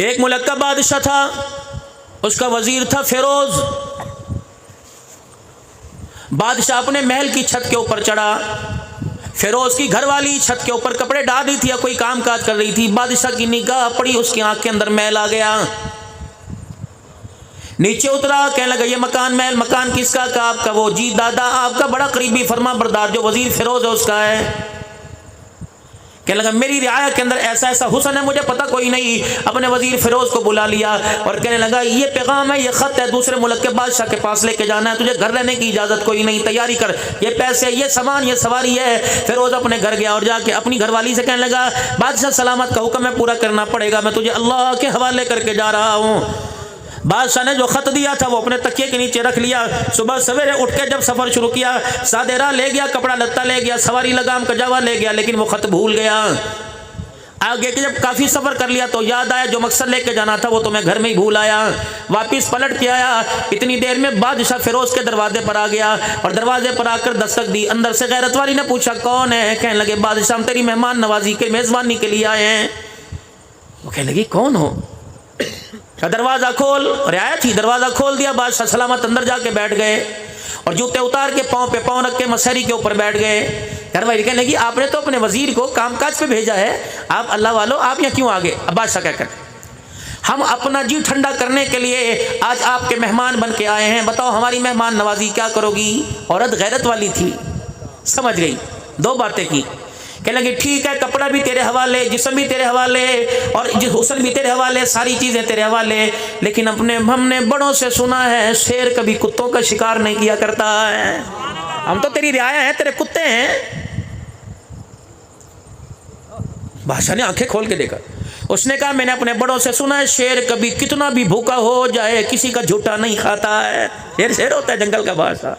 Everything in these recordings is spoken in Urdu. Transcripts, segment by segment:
ایک ملک کا بادشاہ تھا، اس کا وزیر تھا فیروز۔ بادشاہ اپنے محل کی چھت کے اوپر چڑھا، فیروز کی گھر والی چھت کے اوپر کپڑے ڈال رہی تھی یا کوئی کام کاج کر رہی تھی۔ بادشاہ کی نگاہ پڑی، اس کی آنکھ کے اندر میل آ گیا، نیچے اترا، کہنے لگا یہ مکان کس کا؟ کہا آپ کا۔ وہ جی دادا آپ کا بڑا قریبی فرما بردار جو وزیر فیروز ہے اس کا ہے۔ کہنے لگا میری رعایا کے اندر ایسا ایسا حسن ہے مجھے پتہ کوئی نہیں۔ اپنے وزیر فیروز کو بلا لیا اور کہنے لگا یہ پیغام ہے، یہ خط ہے، دوسرے ملک کے بادشاہ کے پاس لے کے جانا ہے، تجھے گھر رہنے کی اجازت کوئی نہیں، تیاری کر، یہ پیسے، یہ سامان، یہ سواری ہے۔ فیروز اپنے گھر گیا اور جا کے اپنی گھر والی سے کہنے لگا بادشاہ سلامت کا حکم ہے پورا کرنا پڑے گا، میں تجھے اللہ کے حوالے کر کے جا رہا ہوں۔ بادشاہ نے جو خط دیا تھا وہ اپنے تکیے کے نیچے رکھ لیا۔ صبح سویرے اٹھ کے جب سفر شروع کیا، سادے راہ لے گیا، کپڑا لتا لے گیا، سواری لگام کجاوا لے گیا، لیکن وہ خط بھول گیا۔ آگے کے جب کافی سفر کر لیا تو یاد آیا جو مقصد لے کے جانا تھا وہ تو میں گھر میں ہی بھول آیا۔ واپس پلٹ کے آیا، اتنی دیر میں بادشاہ فیروز کے دروازے پر آ گیا اور دروازے پر آ کر دستک دی۔ اندر سے غیرت والی نے پوچھا کون ہے؟ کہنے لگے بادشاہ ہم تیری مہمان نوازی کے میزبانی کے لیے آئے ہیں۔ وہ کہنے لگی کون ہو؟ دروازہ کھول، رعایا تھی، دروازہ کھول دیا۔ بادشاہ سلامت اندر جا کے بیٹھ گئے اور جوتے اتار کے پاؤں پہ پاؤں رکھ کے مسہری کے اوپر بیٹھ گئے۔ گھر والی کہنے لگی آپ نے تو اپنے وزیر کو کام کاج پہ بھیجا ہے، آپ اللہ والو آپ یہاں کیوں آگے؟ اب بادشاہ کہہ کر ہم اپنا جی ٹھنڈا کرنے کے لیے آج آپ کے مہمان بن کے آئے ہیں، بتاؤ ہماری مہمان نوازی کیا کرو گی؟ عورت غیرت والی تھی، سمجھ گئی، دو باتیں کی۔ کہنے لگی ٹھیک ہے، کپڑا بھی تیرے حوالے، جسم بھی تیرے حوالے اور حسن بھی تیرے حوالے، ساری چیزیں تیرے حوالے، لیکن ہم نے بڑوں سے سنا ہے شیر کبھی کتوں کا شکار نہیں کیا کرتا ہے، ہم تو تیری رعایا ہیں، تیرے کتے ہیں۔ بادشاہ نے آنکھیں کھول کے دیکھا، اس نے کہا میں نے اپنے بڑوں سے سنا ہے شیر کبھی کتنا بھی بھوکا ہو جائے کسی کا جھوٹا نہیں کھاتا ہے۔ شیر ہوتا ہے جنگل کا بادشاہ۔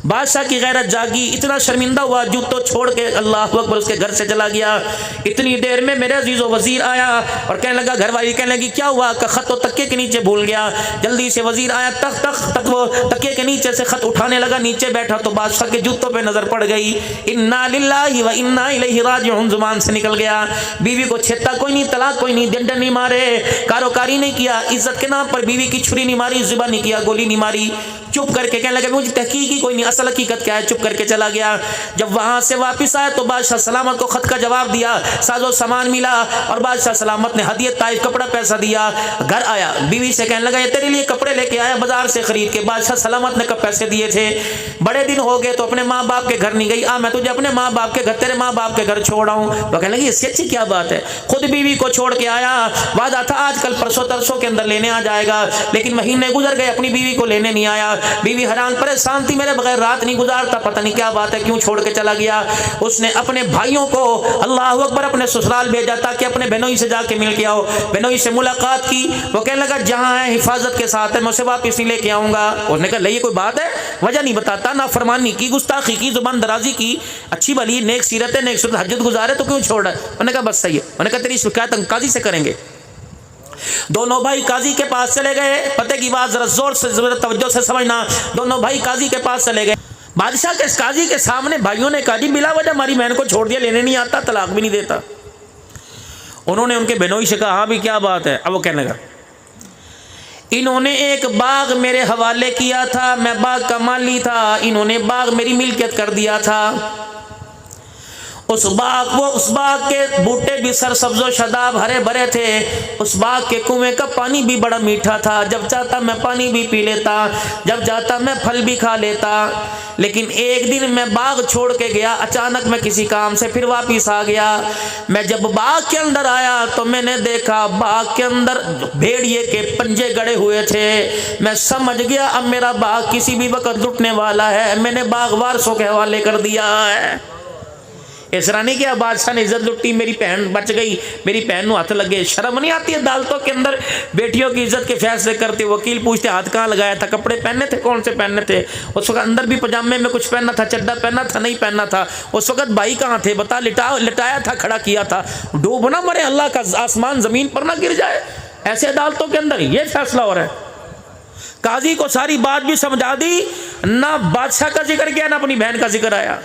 بادشاہ کی غیرت جاگی، اتنا شرمندہ ہوا، جوتوں چھوڑ کے اللہ اکبر اس کے گھر سے چلا گیا۔ اتنی دیر میں میرے عزیز و وزیر آیا اور کہنے لگا، گھر والی کہنے لگی کیا ہوا؟ کہ خط و تکیے کے نیچے بھول گیا۔ جلدی سے وزیر آیا، تک وہ تکیے کے نیچے سے خط اٹھانے لگا، نیچے بیٹھا تو بادشاہ کے جوتوں پہ نظر پڑ گئی۔ انا للہ و انا الیہ راجعون زبان سے نکل گیا۔ بیوی کو چھیتا کوئی نہیں، طلاق کوئی نہیں، ڈنڈے نہیں مارے، کاروکاری نہیں کیا، عزت کے نام پر بیوی کی چھری نہیں ماری، ذبح نہیں کیا، گولی نہیں ماری، چپ کر کے کہنے لگا مجھے تحقیق ہی کوئی نہیں، اصل حقیقت کیا ہے، چپ کر کے چلا گیا۔ جب وہاں سے واپس آیا تو بادشاہ سلامت کو خط کا جواب دیا، ساز و سامان ملا اور بادشاہ سلامت نے ہدیت طائف کپڑا پیسہ دیا۔ گھر آیا، بیوی سے کہنے لگا یہ تیرے لیے کپڑے لے کے آیا بازار سے خرید کے، بادشاہ سلامت نے کب پیسے دیے تھے، بڑے دن ہو گئے تو اپنے ماں باپ کے گھر نہیں گئی، میں تجھے اپنے ماں باپ کے گھر، تیرے ماں باپ کے گھر چھوڑ آؤں۔ وہ کہنے لگی اس سے اچھی کیا بات ہے، خود بیوی کو چھوڑ کے آیا، وعدہ تھا آج کل پرسوں ترسوں کے اندر لینے آ جائے گا، لیکن مہینے گزر گئے اپنی بیوی کو لینے نہیں آیا۔ بیوی حیران پریشان تھی، میرے بغیر رات نہیں گزارتا، پتہ نہیں کیا بات ہے، کیوں چھوڑ کے چلا گیا۔ اس نے اپنے بھائیوں کو اللہ اکبر اپنے سسرال بھیجا تاکہ اپنے بہنوئی سے جا کے مل کے آؤ۔ بہنوئی سے ملاقات کی، وہ کہنے لگا جہاں ہے حفاظت کے ساتھ ہے، میں اسے واپس نہیں لے کے آؤں گا۔ اس نے کہا لے یہ کوئی بات ہے، وجہ نہیں بتاتا، نافرمانی کی، گستاخی کی، زبان درازی کی، اچھی بھلی نیک سیرت ہے، نیک سیرت حجت گزارے تو کیوں چھوڑ رہا ہے؟ انہوں نے کہا بس صحیح ہے۔ انہوں نے کہا تیری شکایت ہم قاضی سے کریں گے۔ دونوں بھائی قاضی کے پاس چلے گئے، پتہ کی بات ذرا زور سے توجہ سے سمجھنا، دونوں بھائی قاضی کے پاس چلے گئے۔ بادشاہ کے قاضی کے سامنے بھائیوں نے کہا جی بلا وجہ ہماری بہن کو چھوڑ دیا، لینے نہیں آتا، طلاق بھی نہیں دیتا۔ انہوں نے ان کے بہنوئی سے کہا ہاں بھی کیا بات ہے؟ اب وہ کہنے لگا انہوں نے ایک باغ میرے حوالے کیا تھا، میں باغ کا مالی تھا، انہوں نے باغ میری ملکیت کر دیا تھا۔ اس باغ کے بوٹے بھی سرسبز و شاداب ہرے بھرے تھے، اس باغ کے کنویں کا پانی بھی بڑا میٹھا تھا، جب چاہتا میں پانی بھی پی لیتا، جب چاہتا میں پھل بھی کھا لیتا۔ لیکن ایک دن میں باغ چھوڑ کے گیا، اچانک میں کسی کام سے پھر واپس آ گیا۔ میں جب باغ کے اندر آیا تو میں نے دیکھا باغ کے اندر بھیڑیے کے پنجے گڑے ہوئے تھے۔ میں سمجھ گیا اب میرا باغ کسی بھی وقت لٹنے والا ہے، میں نے باغ وارثوں کے حوالے کر دیا ہے۔ اس طرح نہیں کیا بادشاہ نے عزت لٹی، میری بہن بچ گئی، میری بہن نو ہاتھ لگے۔ شرم نہیں آتی عدالتوں کے اندر بیٹیوں کی عزت کے فیصلے کرتے؟ وکیل پوچھتے ہاتھ کہاں لگایا تھا، کپڑے پہننے تھے، کون سے پہننے تھے؟ اس وقت اندر بھی پجامے میں کچھ پہننا تھا، چڈا پہننا تھا، نہیں پہننا تھا؟ اس وقت بھائی کہاں تھے بتا، لٹایا تھا، کھڑا کیا تھا، ڈوب نہ مرے، اللہ کا آسمان زمین پر نہ گر جائے۔ ایسے عدالتوں کے اندر یہ فیصلہ ہو رہا ہے۔ قاضی کو ساری بات بھی سمجھا دی، نہ بادشاہ کا ذکر کیا نہ اپنی بہن کا ذکر آیا۔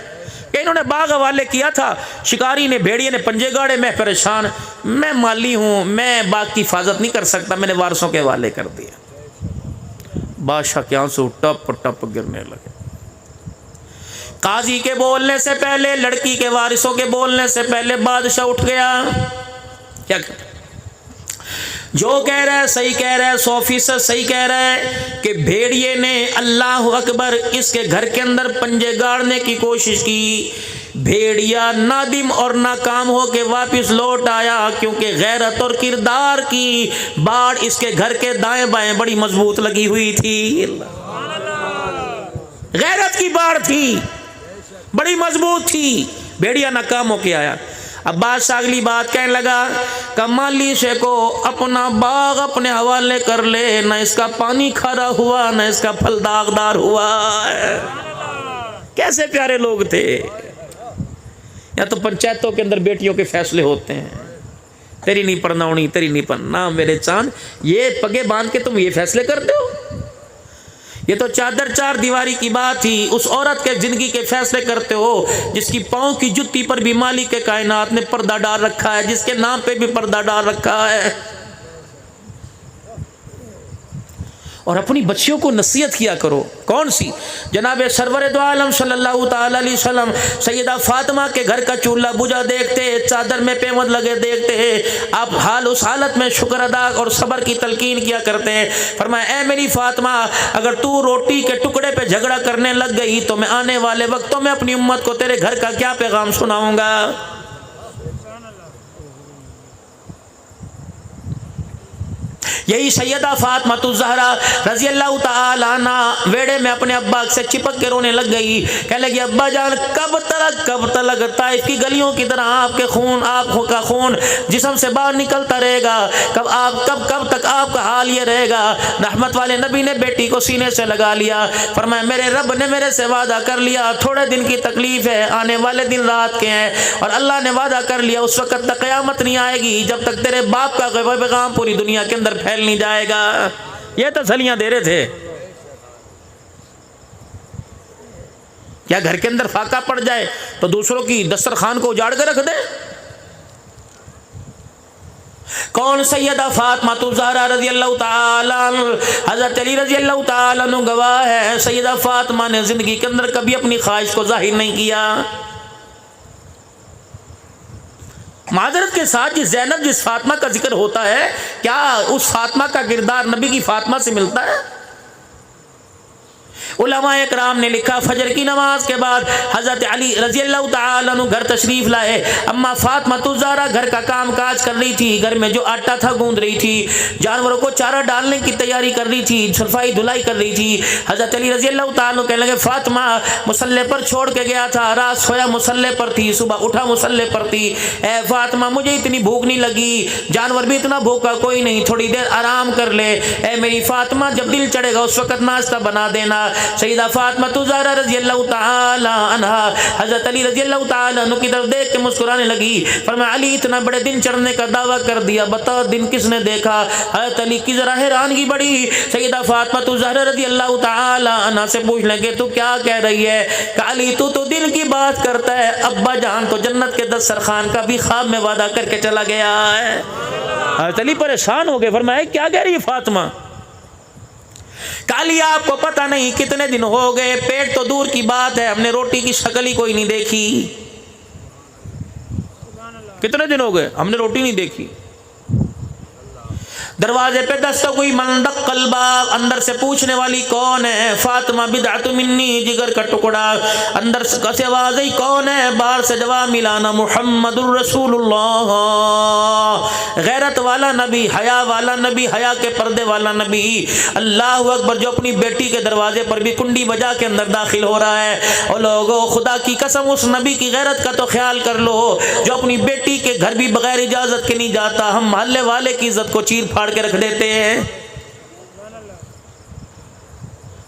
کہ انہوں نے باغ حوالے کیا تھا، شکاری نے، بھیڑیے نے پنجے گاڑے، میں پریشان، میں مالی ہوں، میں باغ کی حفاظت نہیں کر سکتا، میں نے وارثوں کے حوالے کر دیا۔ بادشاہ کے آنسو ٹپ ٹپ گرنے لگے۔ قاضی کے بولنے سے پہلے، لڑکی کے وارثوں کے بولنے سے پہلے بادشاہ اٹھ گیا۔ کیا کہ جو کہہ رہا ہے صحیح کہہ رہا ہے، 100% صحیح کہہ رہا ہے کہ بھیڑیے نے اللہ اکبر اس کے گھر کے اندر پنجے گاڑنے کی کوشش کی، بھیڑیا نادم اور ناکام ہو کے واپس لوٹ آیا، کیونکہ غیرت اور کردار کی باڑ اس کے گھر کے دائیں بائیں بڑی مضبوط لگی ہوئی تھی۔ غیرت کی باڑ تھی، بڑی مضبوط تھی، بھیڑیا ناکام ہو کے آیا۔ اب بادشاہ اگلی بات کہنے لگا کہ مالی سے کو اپنا باغ اپنے حوالے کر لے، نہ اس کا پانی کھارا ہوا نہ اس کا پھل داغدار ہوا۔ کیسے پیارے لوگ تھے۔ یا تو پنچایتوں کے اندر بیٹیوں کے فیصلے ہوتے ہیں، تیری نہیں پڑھناونی، تیری نہیں پڑھنا، میرے چاند یہ پگے باندھ کے تم یہ فیصلے کرتے ہو۔ یہ تو چادر چار دیواری کی بات تھی، اس عورت کے زندگی کے فیصلے کرتے ہو جس کی پاؤں کی جتی پر بھی مالک کے کائنات نے پردہ ڈال رکھا ہے، جس کے نام پہ بھی پردہ ڈال رکھا ہے۔ اور اپنی بچیوں کو نصیحت کیا کرو۔ کون سی؟ جناب سرور دو عالم صلی اللہ تعالی علیہ وسلم سیدہ فاطمہ کے گھر کا چولہا بجھا دیکھتے، چادر میں پیمد لگے دیکھتے ہیں، آپ اس حالت میں شکر ادا اور صبر کی تلقین کیا کرتے ہیں۔ فرمایا اے میری فاطمہ، اگر تو روٹی کے ٹکڑے پہ جھگڑا کرنے لگ گئی تو میں آنے والے وقتوں میں اپنی امت کو تیرے گھر کا کیا پیغام سناؤں گا۔ یہی سیدہ فاطمہ الزہرا رضی اللہ تعالی عنہ ویڑے میں اپنے ابا سے چپک کے رونے لگ گئی، کہنے لگی ابا جان کب تلک طائف کی گلیوں کی طرح آپ کا خون جسم سے باہر نکلتا رہے گا، کب تک آپ کا حال یہ رہے گا۔ رحمت والے نبی نے بیٹی کو سینے سے لگا لیا، فرمایا میرے رب نے میرے سے وعدہ کر لیا، تھوڑے دن کی تکلیف ہے، آنے والے دن رات کے ہیں، اور اللہ نے وعدہ کر لیا اس وقت تک قیامت نہیں آئے گی جب تک تیرے باپ کا پیغام پوری دنیا کے اندر پھیل نہیں جائے گا۔ یہ تسلیاں دے رہے تھے۔ کیا گھر کے اندر فاقہ پڑ جائے تو دوسروں کی دسترخوان کو اجاڑ کر رکھ دے؟ کون؟ سیدہ فاطمہ الزہرا رضی اللہ تعالی عنہ، حضرت علی رضی اللہ تعالی عنہ گواہ ہے، سیدہ فاطمہ نے زندگی کے اندر کبھی اپنی خواہش کو ظاہر نہیں کیا۔ معذرت کے ساتھ جس فاطمہ کا ذکر ہوتا ہے، کیا اس فاطمہ کا کردار نبی کی فاطمہ سے ملتا ہے؟ علماء اکرام نے لکھا فجر کی نماز کے بعد حضرت علی رضی اللہ تعالی عنہ گھر تشریف لائے، اما فاطمہ الزہرا گھر کا کام کاج کر رہی تھی، گھر میں جو آٹا تھا گوندھ رہی تھی، جانوروں کو چارہ ڈالنے کی تیاری کر رہی تھی، صفائی دھلائی کر رہی تھی۔ حضرت علی رضی اللہ تعالی عنہ کہنے لگے فاطمہ مصلی پر چھوڑ کے گیا تھا، رات سویا مصلی پر تھی، صبح اٹھا مصلی پر تھی، اے فاطمہ مجھے اتنی بھوک نہیں لگی، جانور بھی اتنا بھوکا کوئی نہیں، تھوڑی دیر آرام کر لے، اے میری فاطمہ جب دل چڑھے گا اس وقت ناشتہ بنا دینا۔ سیدہ فاطمہ الزہرا رضی اللہ تعالی عنہا حضرت علی رضی اللہ تعالی عنہ کی طرف دیکھ کے مسکرانے لگی، فرمایا علی اتنا بڑے دن چڑھنے کا دعویٰ کر دیا، بتا دن کس نے دیکھا؟ حضرت علی کی ذرا حیرانگی بڑی، سیدہ فاطمہ الزہرا رضی اللہ تعالی عنہا سے پوچھ لیں کہ تو کیا کہہ رہی ہے؟ کہ علی تو دن کی بات کرتا ہے، ابا جان تو جنت کے دسترخوان کا بھی خواب میں وعدہ کر کے چلا گیا ہے۔ حضرت علی پریشان ہو گئے، فرمایا کیا کہہ رہی ہے فاطمہ؟ کالی آپ کو پتہ نہیں کتنے دن ہو گئے، پیٹ تو دور کی بات ہے، ہم نے روٹی کی شکل ہی کوئی نہیں دیکھی۔ کتنے دن ہو گئے ہم نے روٹی نہیں دیکھی۔ دروازے پہ دستک ہوئی، من دق الباب، اندر سے پوچھنے والی کون ہے؟ فاطمہ بدعت منی، جگر کا ٹکڑا۔ اندر سے آواز آئی کون ہے؟ باہر سے جواب ملانا محمد الرسول اللہ، غیرت والا نبی، حیا والا نبی، حیا کے پردے والا نبی۔ اللہ اکبر، جو اپنی بیٹی کے دروازے پر بھی کنڈی بجا کے اندر داخل ہو رہا ہے۔ اور لوگوں خدا کی قسم اس نبی کی غیرت کا تو خیال کر لو جو اپنی بیٹی کے گھر بھی بغیر اجازت کے نہیں جاتا۔ ہم محلے والے کی عزت کو چیر پھاڑ کے رکھ دیتے ہیں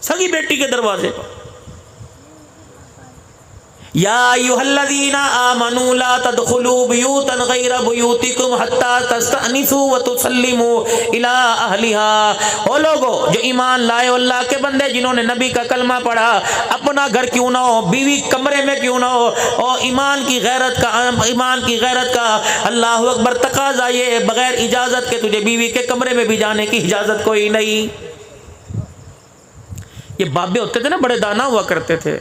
سگی بیٹی کے دروازے پر۔ یا ایھا الذین آمنوا لا تدخلوا بیوتا غیر بیوتکم حتی تستأنسوا وتسلموا الی اہلها۔ او لوگو جو ایمان لائے ہو، اللہ کے بندے جنہوں نے نبی کا کلمہ پڑھا، اپنا گھر کیوں نہ ہو، بیوی کمرے میں کیوں نہ ہو، اور ایمان کی غیرت کا اللہ اکبر تقاضا یہ بغیر اجازت کے تجھے بیوی کے کمرے میں بھی جانے کی اجازت کوئی نہیں۔ یہ بابے ہوتے تھے نا، بڑے دانا ہوا کرتے تھے،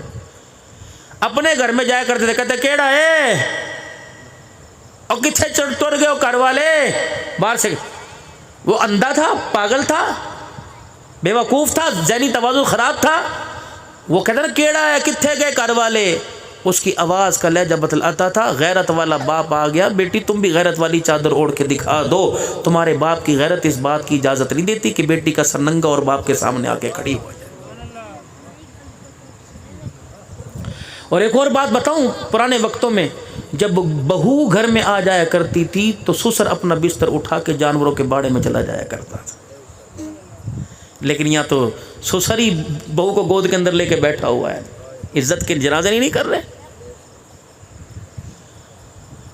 اپنے گھر میں جایا کرتے تھے، کہتے کیڑا ہے اور کتنے تر گئے ہو گھر والے باہر سے۔ وہ اندھا تھا، پاگل تھا، بے وقوف تھا، ذہنی توازن خراب تھا۔ وہ کہتا نا کیڑا ہے، کتنے گئے گھر والے۔ اس کی آواز کا لہجہ بتلاتا تھا غیرت والا باپ آ گیا، بیٹی تم بھی غیرت والی چادر اوڑھ کے دکھا دو۔ تمہارے باپ کی غیرت اس بات کی اجازت نہیں دیتی کہ بیٹی کا سر ننگا اور باپ کے سامنے آ کے کھڑی ہو جائے۔ اور ایک اور بات بتاؤں، پرانے وقتوں میں جب بہو گھر میں آ جایا کرتی تھی تو سسر اپنا بستر اٹھا کے جانوروں کے باڑے میں چلا جایا کرتا تھا، لیکن یہاں تو سسر ہی بہو کو گود کے اندر لے کے بیٹھا ہوا ہے، عزت کے جنازے نہیں کر رہے۔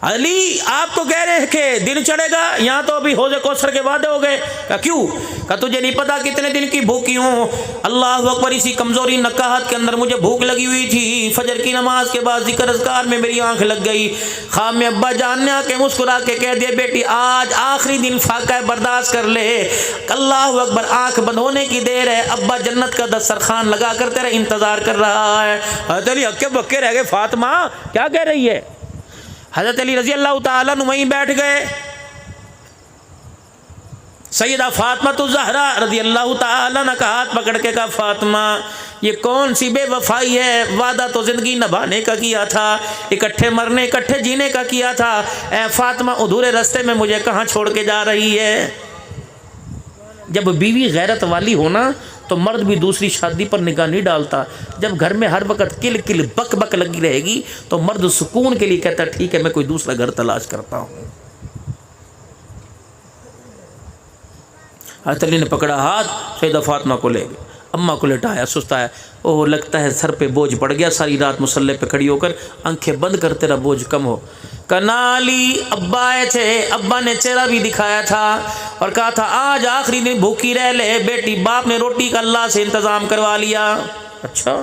علی آپ کو کہہ رہے ہیں کہ دن چڑھے گا، یہاں تو ابھی حوض کوثر کے وعدے ہو گئے۔ کہا کیوں؟ کہا تجھے نہیں پتا کتنے دن کی بھوکی ہوں، اللہ اکبر، اسی کمزوری نکاہت کے اندر مجھے بھوک لگی ہوئی تھی، فجر کی نماز کے بعد ذکر اذکار میں میری آنکھ لگ گئی۔ خام میں ابا جان نے آ کے مسکرا کے کہہ دیا بیٹی آج آخری دن فاقہ برداشت کر لے، اللہ اکبر، آنکھ بند ہونے کی دیر ہے، ابا جنت کا دسترخوان لگا کر تیرا انتظار کر رہا ہے۔ حضرت علی ہکے بکے رہ گئے، فاطمہ کیا کہہ رہی ہے؟ حضرت علی رضی اللہ تعالیٰ عنہ وہیں بیٹھ گئے۔ سیدہ فاطمہ الزہرا رضی اللہ تعالیٰ عنہ کا ہاتھ پکڑ کے کہا فاطمہ یہ کون سی بے وفائی ہے، وعدہ تو زندگی نبھانے کا کیا تھا، اکٹھے مرنے اکٹھے جینے کا کیا تھا، اے فاطمہ ادھورے رستے میں مجھے کہاں چھوڑ کے جا رہی ہے؟ جب بیوی غیرت والی ہونا تو مرد بھی دوسری شادی پر نگاہ نہیں ڈالتا۔ جب گھر میں ہر وقت کل کل بک بک لگی رہے گی تو مرد سکون کے لیے کہتا ہے ٹھیک ہے میں کوئی دوسرا گھر تلاش کرتا ہوں۔ حضرت علی نے پکڑا ہاتھ، سیدہ فاطمہ کو لے گئے، اماں کو لٹایا، سستایا، اوہ لگتا ہے سر پہ بوجھ پڑ گیا، ساری رات مصلے پہ کھڑی ہو کر آنکھیں بند کر تیرا بوجھ کم ہو۔ کنالی ابا آئے تھے، ابا نے چہرہ بھی دکھایا تھا اور کہا تھا آج آخری دن بھوکی رہ لے بیٹی، باپ نے روٹی کا اللہ سے انتظام کروا لیا۔ اچھا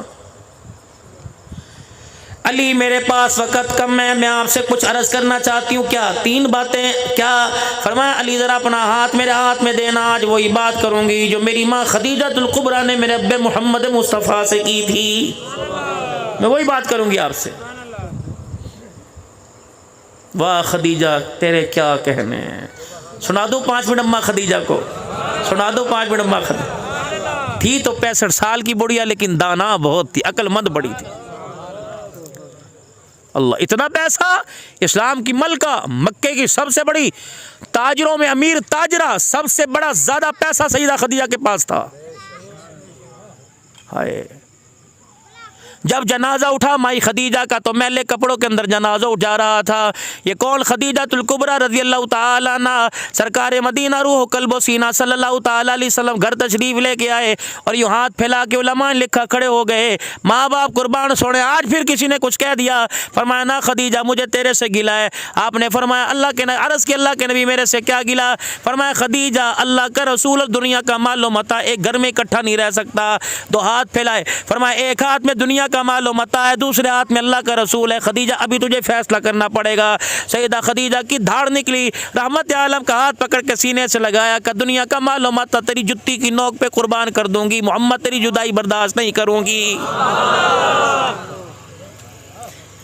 علی میرے پاس وقت کم ہے، میں آپ سے کچھ عرض کرنا چاہتی ہوں۔ کیا؟ 3 باتیں۔ کیا؟ فرمایا علی ذرا اپنا ہاتھ میرے ہاتھ میں دینا، آج وہی بات کروں گی جو میری ماں خدیجہ الکبریٰ نے میرے ابے محمد مصطفیٰ سے کی تھی، میں وہی بات کروں گی آپ سے۔ واہ خدیجہ تیرے کیا کہنے ہیں، سنا دو 5 منٹ اماں خدیجہ کو، سنا دو 5 منٹ اماں خدیجہ۔ تھی تو 65 سال کی بڑھیا لیکن دانا بہت تھی، عقل مند بڑی تھی۔ اللہ، اتنا پیسہ، اسلام کی ملکہ، مکے کی سب سے بڑی تاجروں میں امیر تاجرہ، سب سے بڑا زیادہ پیسہ سیدہ خدیجہ کے پاس تھا۔ ہائے، جب جنازہ اٹھا مائی خدیجہ کا تو میلے کپڑوں کے اندر جنازہ اٹھا رہا تھا۔ یہ کون؟ خدیجہ الکبریٰ رضی اللہ تعالیٰ عنہ، سرکار مدینہ روح قلب و سینہ صلی اللہ تعالیٰ علیہ وسلم گھر تشریف لے کے آئے اور یوں ہاتھ پھیلا کے علماء نے لکھا کھڑے ہو گئے، ماں باپ قربان سوڑے۔ آج پھر کسی نے کچھ کہہ دیا، فرمایا نہ خدیجہ مجھے تیرے سے گلا ہے۔ آپ نے فرمایا اللہ کے عرض کی اللہ کے نبی میرے سے کیا گلا؟ فرمایا خدیجہ اللہ کا رسول دنیا کا مال و متاع ایک گھر میں اکٹھا نہیں رہ سکتا۔ 2 ہاتھ پھیلائے، فرمایا ایک ہاتھ میں دنیا کا مال و متاع ہے، دوسرے ہاتھ میں اللہ کا رسول ہے، خدیجہ ابھی تجھے فیصلہ کرنا پڑے گا۔ سیدہ خدیجہ کی دھاڑ نکلی، رحمت عالم کا ہاتھ پکڑ کے سینے سے لگایا کہ دنیا کا مال و متاع تیری جتی کی نوک پہ قربان کر دوں گی، محمد تیری جدائی برداشت نہیں کروں گی۔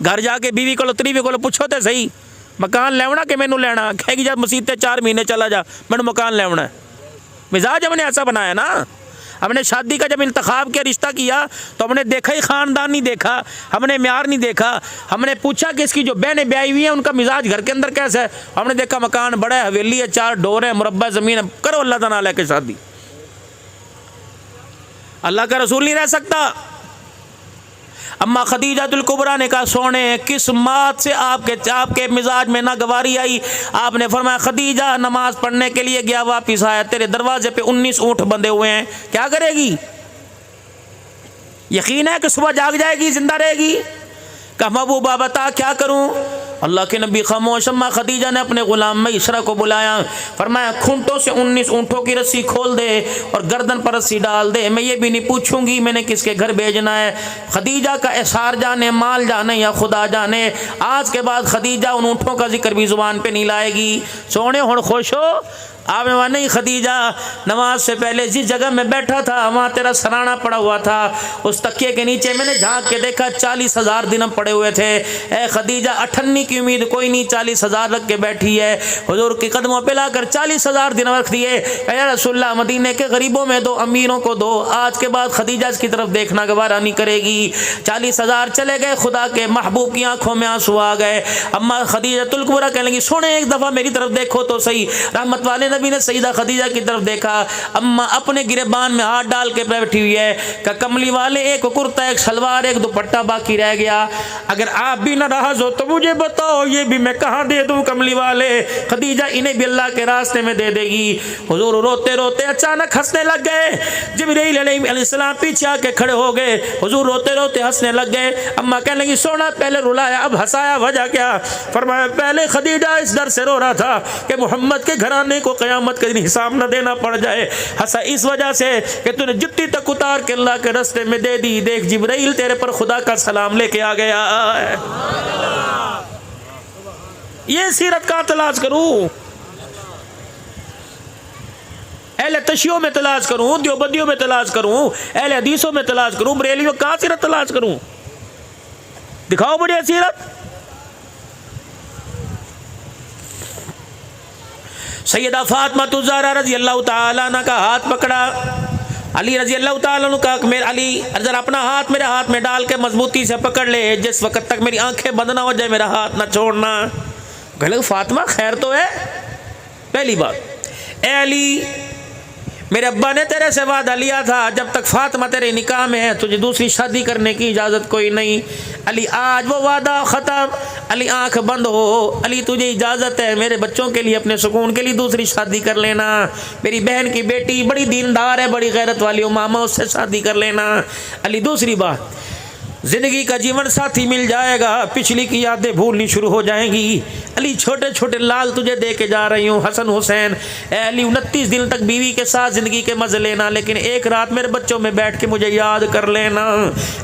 گھر جا کے بیوی کو تریوی کو پوچھو تے صحیح مکان لیونا کہ مینوں لینا؟ کہے گی جب مسیح تے 4 مہینے چلا جا مینوں مکان لیونا ہے۔ مزاج ہم نے ایسا بنایا نا، ہم نے شادی کا جب انتخاب کیا، رشتہ کیا تو ہم نے دیکھا ہی خاندان نہیں دیکھا، ہم نے معیار نہیں دیکھا، ہم نے پوچھا کہ اس کی جو بہنیں بیائی ہوئی ہیں ان کا مزاج گھر کے اندر کیسا ہے، ہم نے دیکھا مکان بڑا ہے، حویلی ہے، 4 ڈور ہیں، مربع زمین ہے، کرو اللہ تعالیٰ لے کے شادی۔ اللہ کا رسول نہیں رہ سکتا۔ اما خدیجہ الکبریٰ نے کہا سونے کس بات سے آپ کے مزاج میں ناگواری آئی؟ آپ نے فرمایا خدیجہ نماز پڑھنے کے لیے گیا، واپس آیا، تیرے دروازے پہ 19 اونٹ بندھے ہوئے ہیں، کیا کرے گی؟ یقین ہے کہ صبح جاگ جائے گی، زندہ رہے گی؟ کہا محبوبہ بتا کیا کروں؟ اللہ کے نبی خاموش۔ اما خدیجہ نے اپنے غلام میسرہ کو بلایا، فرمایا کھونٹوں سے 19 اونٹوں کی رسی کھول دے اور گردن پر رسی ڈال دے، میں یہ بھی نہیں پوچھوں گی میں نے کس کے گھر بھیجنا ہے۔ خدیجہ کا احسار جانے، مال جانے یا خدا جانے، آج کے بعد خدیجہ ان اونٹوں کا ذکر بھی زبان پہ نہیں لائے گی۔ سونے ہن خوش ہو؟ آپ نے وہاں نہیں خدیجہ نماز سے پہلے جس جگہ میں بیٹھا تھا وہاں تیرا سرانہ پڑا ہوا تھا، اس تکیے کے نیچے میں نے جھانک کے دیکھا 40,000 درہم پڑے ہوئے تھے۔ اے خدیجہ 58 کی امید کوئی نہیں، 40,000 رکھ کے بیٹھی ہے۔ حضور کے قدموں پہ لا کر 40,000 درہم رکھ دیے۔ اے رسول اللہ مدینے کے غریبوں میں دو، امیروں کو دو، آج کے بعد خدیجہ اس کی طرف دیکھنا گوارا نہیں کرے گی۔ 40,000 چلے گئے، خدا کے محبوب کی آنکھوں میں آنسو آ گئے۔ اما خدیجہ الکبریٰ کہنے لگی سونے ایک دفعہ میری طرف دیکھو تو صحیح۔ رحمت والے نبی نے سیدہ خدیجہ کی طرف دیکھا، اما اپنے گریبان میں ہاتھ ڈال کے بیٹھی ہوئی ہے کہ کملی والے ایک کرتا، ایک شلوار، ایک دوپٹہ باقی رہ گیا، اگر آپ بھی ناراض ہو تو مجھے بتاؤ یہ بھی میں کہاں دے دوں؟ کملی والے خدیجہ انہیں بھی اللہ کے راستے میں دے دے گی۔ حضور روتے روتے اچانک ہنسنے لگ گئے۔ جبرائیل علیہ السلام پیچھے آ کے کھڑے ہو گئے، حضور روتے روتے ہنسنے لگ گئے۔ اما کہنے لگی سونا پہلے رلایا اب ہنسایا، وجہ کیا؟ فرمایا پہلے خدیجہ اس ڈر سے رو رہا تھا کہ محمد کے گھرانے کو قیامت کے دن حساب نہ دینا پڑ جائے، ہنسا اس وجہ سے کہ تو نے جتی تک اتار کے اللہ کے راستے میں دے دی، دیکھ جبرائیل تیرے پر خدا کا سلام لے کے آ گیا ہے۔ یہ سیرت کہاں تلاش کروں؟ اہل تشیعوں میں تلاش کروں، دیوبندیوں میں تلاش کروں، اہل حدیثوں میں تلاش کروں، بریلیوں کہاں سیرت تلاش کروں؟ دکھاؤ مجھے سیرت۔ سیدہ فاطمہ الزہرا رضی اللہ تعالیٰ عنہ کا ہاتھ پکڑا، علی رضی اللہ تعالیٰ عنہ کا علی ذرا اپنا ہاتھ میرے ہاتھ میں ڈال کے مضبوطی سے پکڑ لے، جس وقت تک میری آنکھیں بند نہ ہو جائے میرا ہاتھ نہ چھوڑنا۔ کہنے لگا فاطمہ خیر تو ہے؟ پہلی بات اے علی میرے ابا نے تیرے سے وعدہ لیا تھا جب تک فاطمہ تیرے نکاح میں ہے تجھے دوسری شادی کرنے کی اجازت کوئی نہیں۔ علی آج وہ وعدہ ختم، علی آنکھ بند ہو، علی تجھے اجازت ہے میرے بچوں کے لیے اپنے سکون کے لیے دوسری شادی کر لینا، میری بہن کی بیٹی بڑی دیندار ہے، بڑی غیرت والی ماما، اس سے شادی کر لینا۔ علی دوسری بات زندگی کا جیون ساتھی مل جائے گا، پچھلی کی یادیں بھولنی شروع ہو جائیں گی۔ علی چھوٹے چھوٹے لال تجھے دے کے جا رہی ہوں، حسن حسین۔ اے علی 29 دن تک بیوی کے ساتھ زندگی کے مزے لینا، لیکن ایک رات میرے بچوں میں بیٹھ کے مجھے یاد کر لینا۔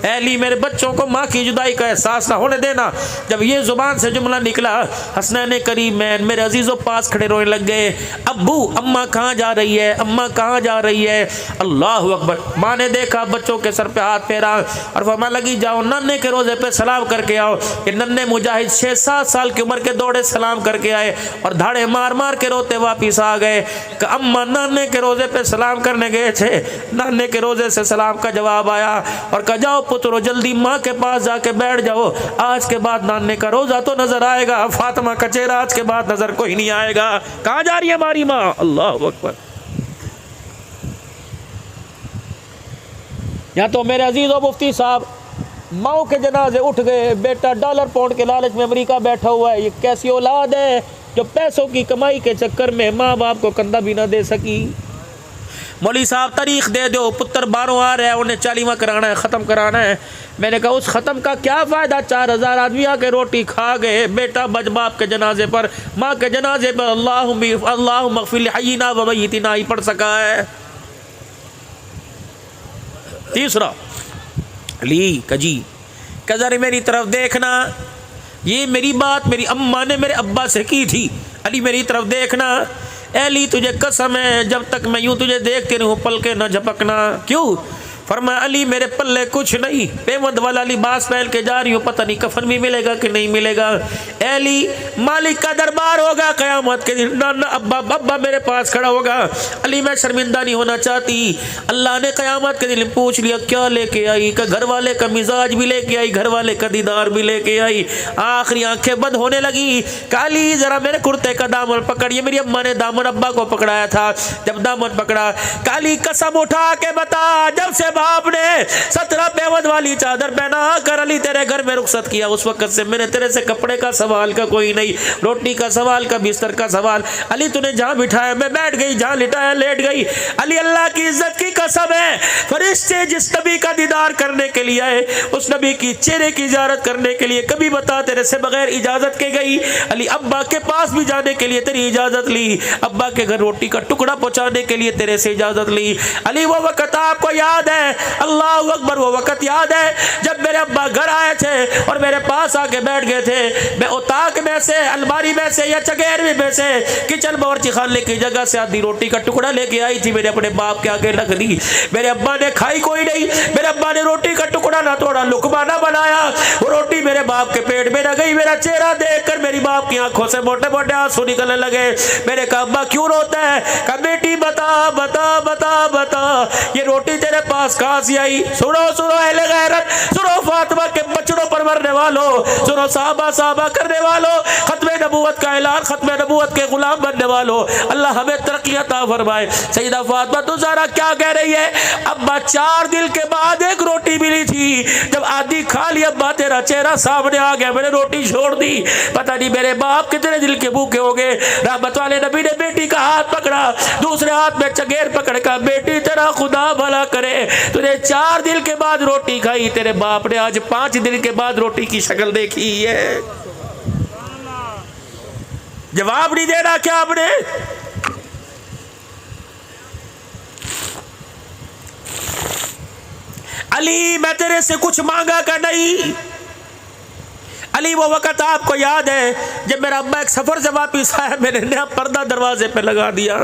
اے علی میرے بچوں کو ماں کی جدائی کا احساس نہ ہونے دینا۔ جب یہ زبان سے جملہ نکلا حسنین کریمین میرے عزیزوں پاس کھڑے رونے لگ گئے۔ ابو اماں کہاں جا رہی ہے؟ اماں کہاں جا رہی ہے؟ اللہ اکبر۔ ماں نے دیکھا بچوں کے سر پہ ہاتھ پھیرا اور فرمانے لگی جاؤ ننے کے روزے پہ سلام کر کے آؤ۔ یہ ننے مجاہد 6-7 سال کی عمر کے دوڑے سلام کر کے آئے اور دھاڑے مار مار کے روتے واپس آ گئے کہ اماں نانے کے روزے پہ سلام کرنے گئے تھے، نانے کے روزے سے سلام کا جواب آیا اور کہا جاؤ پترو جلدی ماں کے پاس جا کے بیٹھ جاؤ، آج کے بعد نانے کا روزہ تو نظر آئے گا، فاطمہ کا چہرہ آج کے بعد نظر کوئی نہیں آئے گا۔ کہاں جا رہی ہے ہماری ماں؟ اللہ اکبر۔ یا تو میرے عزیز و مفتی صاحب ماؤں کے جنازے اٹھ گئے، بیٹا ڈالر پاؤنڈ کے لالچ میں امریکہ بیٹھا ہوا ہے، یہ کیسی اولاد ہے جو پیسوں کی کمائی کے چکر میں ماں باپ کو کندھا بھی نہ دے سکی۔ مولوی صاحب تاریخ دے دو، پتر باہروں آ رہے ہیں، انہیں 40واں کرانا ہے، ختم کرانا ہے۔ میں نے کہا اس ختم کا کیا فائدہ، 4000 آدمی آ کے روٹی کھا گئے، بیٹا بج باپ کے جنازے پر، ماں کے جنازے پر اللہم اغفر لحینا و میتنا ہی پڑھ سکا ہے۔ تیسرا علی کجی کہ ذرا میری طرف دیکھنا، یہ میری بات میری اماں نے میرے ابا سے کی تھی، علی میری طرف دیکھنا۔ اے علی تجھے قسم ہے جب تک میں یوں تجھے دیکھتے رہوں پل کے نہ جھپکنا۔ کیوں؟ فرمایا علی میرے پلے کچھ نہیں، پیوند والا لباس پہن کے جا رہی ہوں، پتہ نہیں کفن بھی ملے گا کہ نہیں ملے گا۔ اے علی مالک کا دربار ہوگا قیامت کے دن، نانا ابا میرے پاس کھڑا ہوگا، علی میں شرمندہ نہیں ہونا چاہتی۔ اللہ نے قیامت کے دن پوچھ لیا کیا لے کے آئی، کہ گھر والے کا مزاج بھی لے کے آئی، گھر والے کا دیدار بھی لے کے آئی۔ آخری آنکھیں بند ہونے لگی کہ علی ذرا میرے کرتے کا دامن پکڑ، یہ میری اماں نے دامن ابا کو پکڑایا تھا، جب دامن پکڑا کہ علی قسم اٹھا کے بتا جب سے باپ نے 17 پیوند والی چادر پہنا کر علی تیرے گھر میں رخصت کیا، اس وقت سے میں نے تیرے سے کپڑے کا سوال کا کوئی نہیں، روٹی کا سوال کا، بستر کا سوال۔ علی تو نے جہاں بٹھایا میں بیٹھ گئی، جہاں لٹایا لیٹ گئی۔ علی اللہ کی عزت کی قسم ہے، فرشتے جس نبی کا دیدار کرنے کے لیے آئے، اس نبی کی چہرے کی زیارت کرنے کے لیے، کبھی بتا تیرے سے بغیر اجازت کے گئی؟ علی ابا کے پاس بھی جانے کے لیے تیری اجازت لی، ابا کے گھر روٹی کا ٹکڑا پہنچانے کے لیے تیرے سے اجازت لی۔ علی وہ وقت آپ کو یاد ہے؟ اللہ اکبر، وہ وقت یاد ہے جب میرے ابا گھر آئے تھے اور میرے پاس آ کے بیٹھ گئے تھے؟ میں اتاق میں سے، الماری میں سے یا چگیروی میں سے کچن باورچی خانے کی جگہ سے آدھی روٹی کا ٹکڑا لے کے آئی تھی، میرے اپنے باپ کے آگے رکھ دی۔ میرے ابا نے کھائی کوئی نہیں، میرے ابا نے روٹی کا ٹکڑا نہ توڑا، لقمہ نہ بنایا، وہ روٹی میرے باپ کے پیٹ میں نہ گئی۔ میرا چہرہ دیکھ کر میری باپ کی آنکھوں سے موٹے موٹے آنسو نکلنے لگے۔ میرے کہا ابا کیوں روتا ہے؟ کہا بیٹی بتا بتا بتا بتا یہ روٹی تیرے پاس کہاں سے آئی؟ سنو سنو اہل غیرت، سنو فاطمہ کے بچڑوں پر مرنے والوں، سنو صحابہ کرنے والوں، ختم نبوت کا اعلان، ختم نبوت کے غلام بننے والوں، اللہ ہمیں ترقی عطا فرمائے۔ سیدہ فاطمہ تو زہرا کیا کہہ رہی ہے؟ ابا 4 دن کے بعد ایک روٹی ملی تھی، جب آدھی کھا لی ابا تیرا چہرہ سامنے آ گیا، میں نے روٹی چھوڑ دی۔ پتہ نہیں میرے باپ کتنے دل کے بھوکے ہو گئے۔ رحمت والے نبی نے بیٹی کا ہاتھ پکڑا، دوسرے ہاتھ میں چگیر پکڑ کر، بیٹی تیرا خدا بھلا کرے، تو نے 4 دن کے بعد روٹی کھائی، تیرے باپ نے آج 5 دن کے بعد روٹی کی شکل دیکھی ہے۔ جواب نہیں دینا کیا آپ نے؟ علی میں تیرے سے کچھ مانگا کہ نہیں؟ علی وہ وقت آپ کو یاد ہے جب میرا ابا ایک سفر سے واپس آیا، میں نے نیا پردہ دروازے پہ لگا دیا،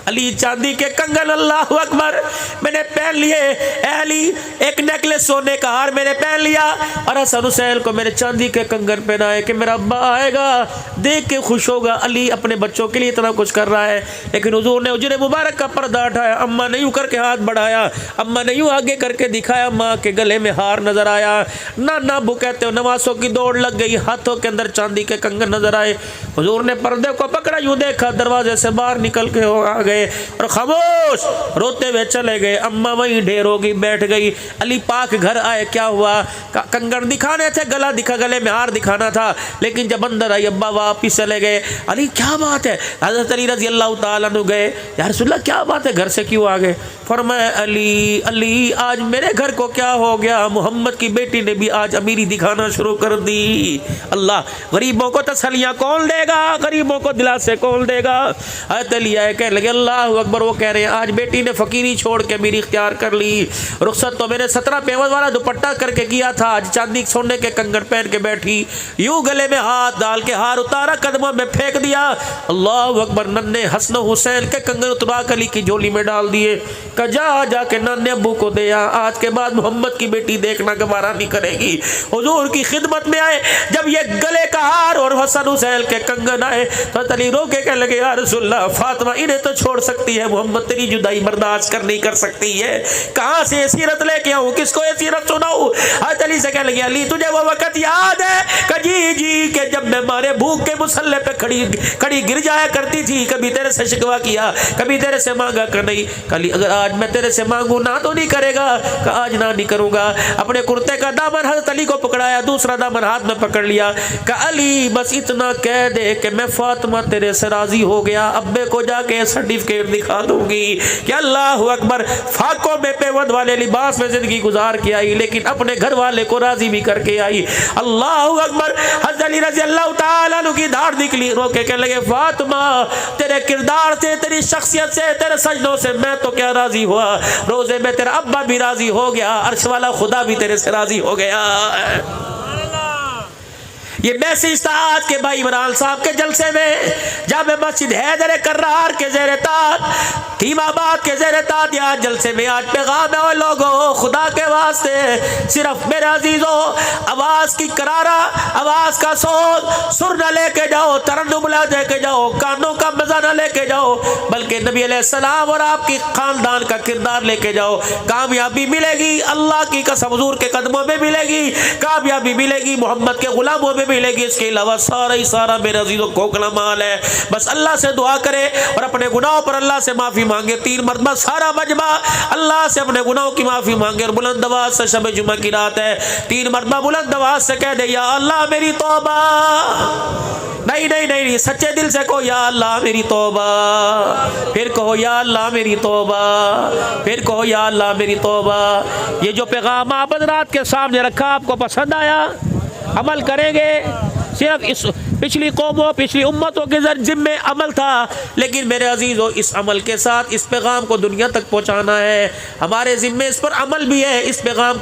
علی چاندی کے کنگن، اللہ اکبر، میں نے پہن لیے۔ اے علی ایک نیکلس سونے کا ہار میں نے پہن لیا، اور حسن حسین کو میرے چاندی کے کنگن پہنائے کہ میرا ابا آئے گا دیکھ کے خوش ہوگا۔ علی اپنے بچوں کے لیے اتنا کچھ کر رہا ہے، لیکن حضور نے اجرے مبارک کا پردہ اٹھایا، اماں نے یوں کر کے ہاتھ بڑھایا، اماں نے یوں آگے کر کے دکھایا، ماں کے گلے میں ہار نظر آیا۔ نانا ابو کہتے ہو نواسوں کی دوڑ لگ گئی، ہاتھوں کے اندر چاندی کے کنگن نظر آئے۔ حضور نے پردے کو پکڑا، یوں دیکھا، دروازے سے باہر نکل کے آ گئے اور خاموش روتے ہوئے چلے گئے۔ اماں وہیں ڈھیر ہو گئی، بیٹھ گئی۔ علی پاک گھر آئے، کیا ہوا؟ کنگن دکھانے تھے، گلا دکھا، گلے میں ہار دکھانا تھا، لیکن جب اندر آئی ابا واپس چلے گئے۔ علی کیا بات ہے؟ حضرت علی رضی اللہ تعالیٰ عنہ گئے، یا رسول اللہ کیا بات ہے، گھر سے کیوں آ گئے؟ فرمایا علی علی آج میرے گھر کو کیا ہو گیا؟ محمد کی بیٹی نے بھی آج امیری دکھانا شروع کر دی۔ اللہ، غریبوں کو تسلیاں کون دے گا؟ غریبوں کو دلاسے کون دے گا؟ حضرت علی آئے کہنے لگے اللہ اکبر، وہ کہہ رہے ہیں آج بیٹی نے فقیری چھوڑ کے میری اختیار کر لی، رخصت تو میں نے 17 پیوند والا دوپٹہ کر کے کیا تھا، آج چاندی سونے کے کنگن پہن کے بیٹھی، یوں گلے میں ہاتھ ڈال کے ہار اتارا، قدموں میں پھینک دیا۔ اللہ اکبر، ننے حسن و حسین کے کنگن اترا کے علی کی جھولی میں ڈال دیے، کہ جا کے نانے ابو کو دیا، آج کے بعد محمد کی بیٹی دیکھنا گوارا نہیں کرے گی۔ حضور کی خدمت میں آئے، جب یہ گلے کا ہار اور حسن حسین کے کنگن آئے تو علی رو کے کہنے لگے یا رسول اللہ، فاطمہ انہیں تو چھوڑ سکتی ہے، محمد تیری جدائی برداشت کر نہیں کر سکتی ہے، کہاں سے یہ سیرت لے کے آؤں، کس کو یہ سیرت سناؤں؟ حضرت علی سے کہنے لگے علی تجھے وہ وقت یاد ہے کہ جی کہ جب میں مارے بھوک کے مسلح پہ کھڑی گر جایا کرتی تھی، کبھی تیرے سے شکوہ کیا، کبھی تیرے سے مانگا کہ نہیں؟ کہ اگر آج میں تیرے سے مانگوں نہ تو نہیں کرے گا؟ کہ آج نہ نہیں کروں گا۔ اپنے کرتے کا دامن حضرت علی کو پکڑایا، دوسرا دامن ہاتھ میں پکڑ لیا کہ علی بس اتنا کہہ دے کہ میں فاطمہ تیرے سے راضی ہو گیا، ابے کو جا کے سرٹیفکیٹ دکھا دوں گی کہ اللہ اکبر، فاقوں میں پیوند والے لباس میں زندگی گزار کے آئی، لیکن اپنے گھر والے کو راضی بھی کر کے آئی۔ اللہ اکبر، حضرت علی رضی اللہ تعالیٰ عنہ کی دھاڑ نکلی، رو کے کہنے لگے فاطمہ تیرے کردار سے، تیری شخصیت سے، تیرے سجدوں سے میں تو کیا راضی ہوا، روزے میں تیرا ابا بھی راضی ہو گیا، عرش والا خدا بھی تیرے سے راضی ہو گیا۔ یہ میسج تھا آج کے بھائی عمران صاحب کے جلسے میں، جامع مسجد حیدر کرار کے زیر طاعت، خیم آباد کے زیر طاعت، یہاں جلسے میں آج پیغام ہے وہ لوگوں، خدا کے واسطے صرف میرے عزیزوں آواز کی کرارا، آواز کا صوت، سر نہ لے کے جاؤ، ترنم نہ لے کے جاؤ، کانوں کا مزہ نہ لے کے جاؤ، بلکہ نبی علیہ السلام اور آپ کی خاندان کا کردار لے کے جاؤ، کامیابی ملے گی، اللہ کی قسم حضور کے قدموں میں ملے گی، کامیابی ملے گی، محمد کے غلاموں میں بھی لے گی، اس کے علاوہ سارا ہی سارا میرے عزیزوں کھوکھلا مال ہے۔ بس اللہ سے دعا کرے اور اپنے گناہوں پر اللہ سے معافی مانگے، 3 مرتبہ سارا مجمع اللہ سے اپنے گناہوں کی معافی مانگے، اور بلند آواز سے شب جمعہ کی رات ہے 3 مرتبہ بلند آواز سے کہہ دے یا اللہ میری توبہ، نہیں سچے دل سے کہو یا اللہ میری توبہ، پھر کہو یا اللہ میری توبہ، پھر کہو یا اللہ میری توبہ۔ یہ جو پیغام آپ حضرات کے سامنے رکھا آپ کو پسند آیا؟ عمل کریں گے؟ صرف اس پچھلی قوموں پچھلی امتوں کے ذمے عمل تھا، لیکن میرے عزیزو اس عمل کے ساتھ اس پیغام کو دنیا تک پہنچانا ہے، ہمارے ذمے اس پر عمل بھی ہے، اس پیغام